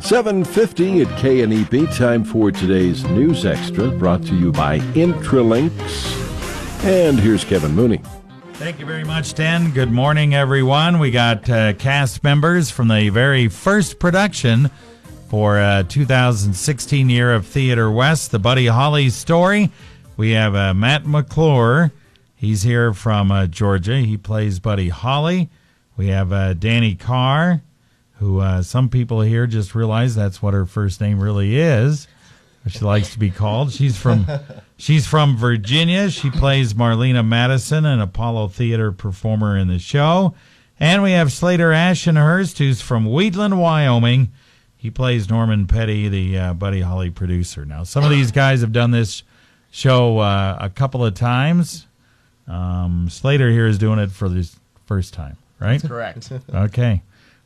7:50 at KNEB. Time for today's News Extra, brought to you by Intralinks. And here's Kevin Mooney. Thank you very much, Dan. Good morning, everyone. We got cast members from the very first production for 2016 year of Theater West, the Buddy Holly story. We have Matt McClure. He's here from Georgia. He plays Buddy Holly. We have Danny Carr, who some people here just realize that's what her first name really is. She likes to be called. She's from Virginia. She plays Marlena Madison, an Apollo Theater performer in the show. And we have Slater Ashenhurst, who's from Wheatland, Wyoming. He plays Norman Petty, the Buddy Holly producer. Now, some of these guys have done this show a couple of times. Slater here is doing it for the first time, right? That's correct. Okay.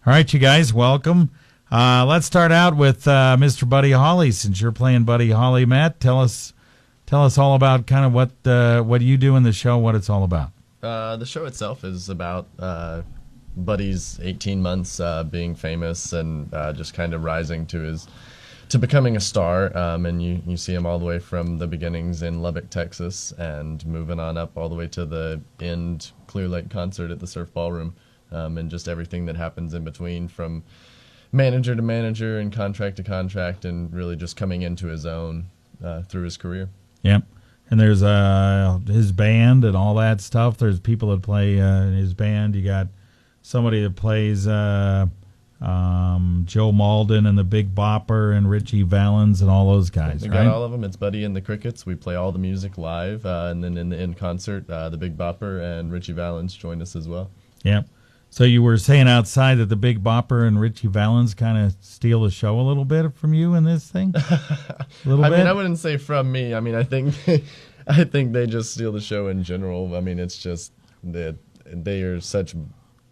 All right, you guys, welcome. Let's start out with Mr. Buddy Holly. Since you're playing Buddy Holly, Matt, tell us all about kind of what you do in the show, what it's all about. The show itself is about Buddy's 18 months being famous and just kind of rising to becoming a star. And you see him all the way from the beginnings in Lubbock, Texas, and moving on up all the way to the end Clear Lake concert at the Surf Ballroom, and just everything that happens in between, from manager to manager and contract to contract, and really just coming into his own through his career. Yep. And there's his band and all that stuff. There's people that play in his band. You got somebody that plays Joe Malden and the Big Bopper and Richie Valens and all those guys, we right? got all of them. It's Buddy and the Crickets. We play all the music live, and then in the end concert, the Big Bopper and Richie Valens join us as well. Yep. So you were saying outside that the Big Bopper and Richie Valens kind of steal the show a little bit from you in this thing? A little bit? I mean, I wouldn't say from me. I mean, I think they just steal the show in general. I mean, it's just that they are such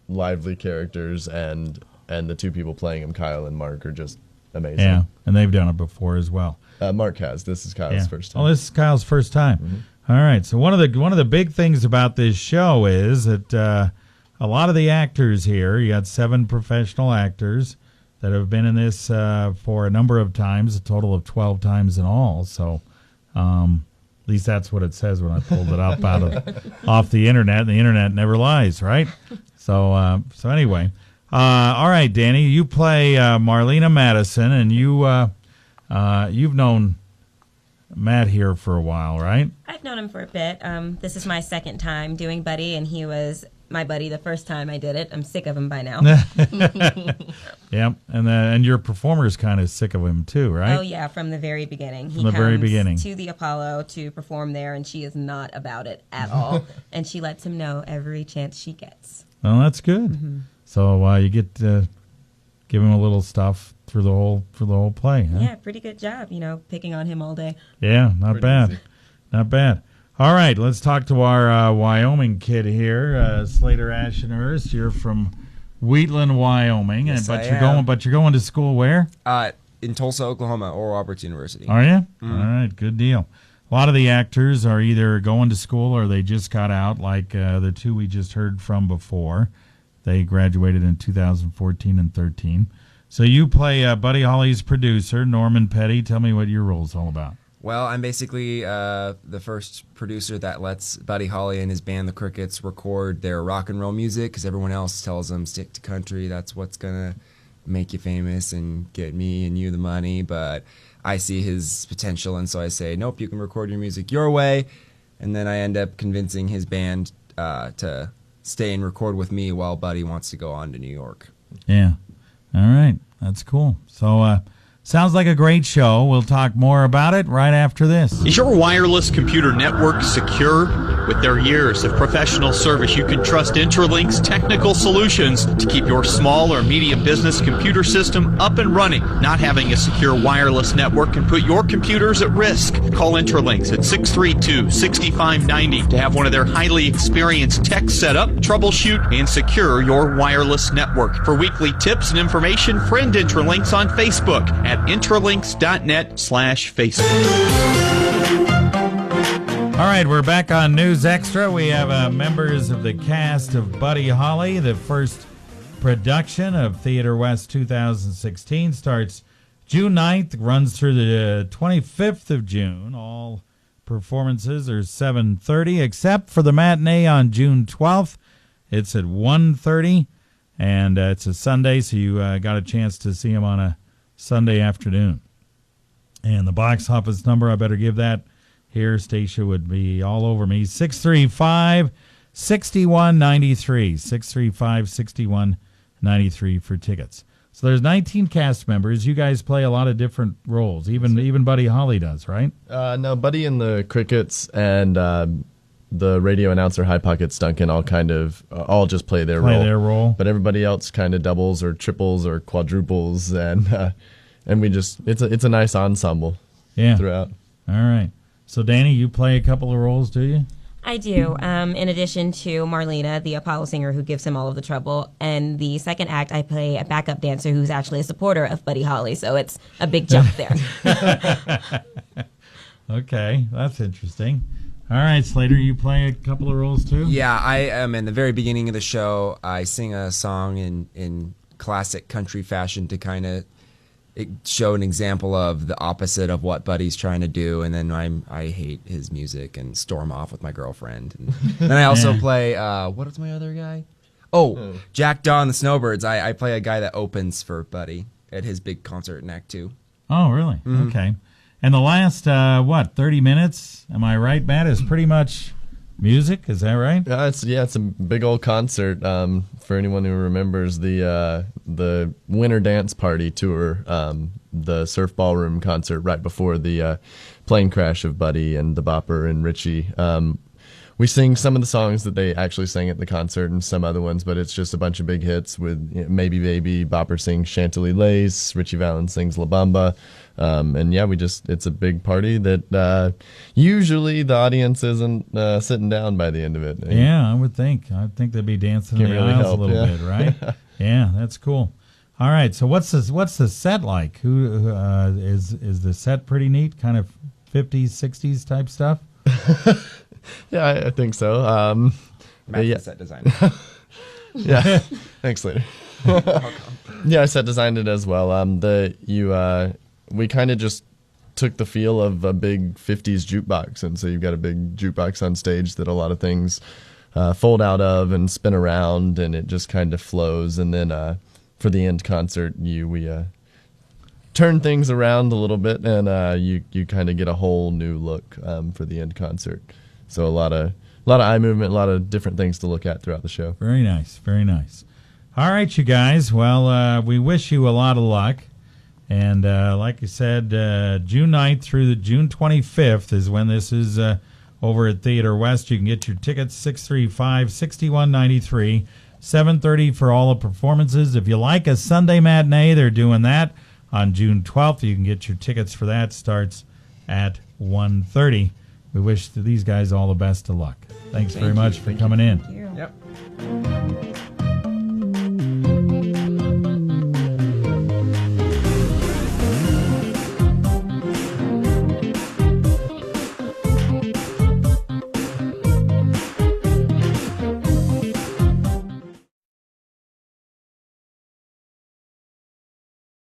lively characters, and the two people playing them, Kyle and Mark, are just amazing. Yeah, and they've done it before as well. Mark has. This is Kyle's first time. Oh, this is Kyle's first time. Mm-hmm. All right. So one of the big things about this show is that a lot of the actors here, you got 7 professional actors that have been in this for a number of times, a total of 12 times in all. So at least that's what it says when I pulled it up off the internet. The internet never lies, right? So anyway, all right, Danny, you play Marlena Madison, and you've known Matt here for a while, right? I've known him for a bit. This is my second time doing Buddy, and he was my buddy the first time I did it. I'm sick of him by now. Yep, and your performer's kind of sick of him too, right? Oh yeah, from the very beginning. From the very beginning. To the Apollo to perform there, and she is not about it at all. And she lets him know every chance she gets. Oh, that's good. Mm-hmm. So you get to give him a little stuff through the whole play, huh? Yeah, pretty good job. Picking on him all day. Yeah, not bad. Not bad. All right, let's talk to our Wyoming kid here, Slater Ashenhurst. You're from Wheatland, Wyoming, yes, but you're going to school where? In Tulsa, Oklahoma, Oral Roberts University. Are you? Mm. All right, good deal. A lot of the actors are either going to school or they just got out, like the two we just heard from before. They graduated in 2014 and 13. So you play Buddy Holly's producer, Norman Petty. Tell me what your role's all about. Well, I'm basically the first producer that lets Buddy Holly and his band, the Crickets, record their rock and roll music, because everyone else tells them stick to country. That's what's going to make you famous and get me and you the money. But I see his potential, and so I say, nope, you can record your music your way. And then I end up convincing his band to stay and record with me while Buddy wants to go on to New York. Yeah. All right. That's cool. So, sounds like a great show. We'll talk more about it right after this. Is your wireless computer network secure? With their years of professional service, you can trust Intralinks Technical Solutions to keep your small or medium business computer system up and running. Not having a secure wireless network can put your computers at risk. Call Intralinks at 632-6590 to have one of their highly experienced techs set up, troubleshoot, and secure your wireless network. For weekly tips and information, friend Intralinks on Facebook at intralinks.net/Facebook. All right, we're back on News Extra. We have members of the cast of Buddy Holly. The first production of Theater West 2016 starts June 9th runs through the 25th of June. All performances are 7:30, except for the matinee on June 12th. It's at 1:30, and it's a Sunday, so you got a chance to see him on a Sunday afternoon. And the box office number, I better give that here. Stacia would be all over me. 635-6193. 635-6193 for tickets. So there's 19 cast members. You guys play a lot of different roles. Even Buddy Holly does, right? No, Buddy and the Crickets and the radio announcer High Pockets Duncan all just play their role. But everybody else kind of doubles or triples or quadruples, and we just it's a nice ensemble throughout. All right. So Danny, you play a couple of roles, do you? I do. In addition to Marlena, the Apollo singer who gives him all of the trouble, and the second act, I play a backup dancer who's actually a supporter of Buddy Holly. So it's a big jump there. Okay, that's interesting. All right, Slater, you play a couple of roles too? Yeah, I am in the very beginning of the show. I sing a song in classic country fashion to kind of show an example of the opposite of what Buddy's trying to do, and then I hate his music and storm off with my girlfriend. And then I also play what is my other guy? Jack Dawn the Snowbirds. I play a guy that opens for Buddy at his big concert in Act 2. Oh, really? Mm-hmm. Okay. And the last 30 minutes? Am I right, Matt? Is pretty much music. Is that right? It's a big old concert. For anyone who remembers the Winter Dance Party tour, the Surf Ballroom concert right before the plane crash of Buddy and the Bopper and Richie. We sing some of the songs that they actually sang at the concert and some other ones, but it's just a bunch of big hits with Maybe Baby, Bopper sings Chantilly Lace, Richie Valens sings La Bamba. It's a big party that usually the audience isn't sitting down by the end of it. Yeah, I would think. They'd be dancing in the aisles a little bit, right? Yeah, that's cool. All right, so what's the set like? Who is the set pretty neat? Kind of 50s, 60s type stuff? Yeah, I think so. Matt's the set designer. Yeah, thanks, Slater. Yeah, I set designed it as well. We kind of just took the feel of a big 50s jukebox, and so you've got a big jukebox on stage that a lot of things fold out of and spin around, and it just kind of flows. And then for the end concert, we turn things around a little bit, and you kind of get a whole new look for the end concert. So a lot of eye movement, a lot of different things to look at throughout the show. Very nice, very nice. All right, you guys. Well, we wish you a lot of luck. And like I said, June 9th through the June 25th is when this is over at Theater West. You can get your tickets, 635-6193, 7:30 for all the performances. If you like a Sunday matinee, they're doing that on June 12th. You can get your tickets for that. Starts at 1:30. We wish these guys all the best of luck. Thanks very much for coming in. Thank you. Yep.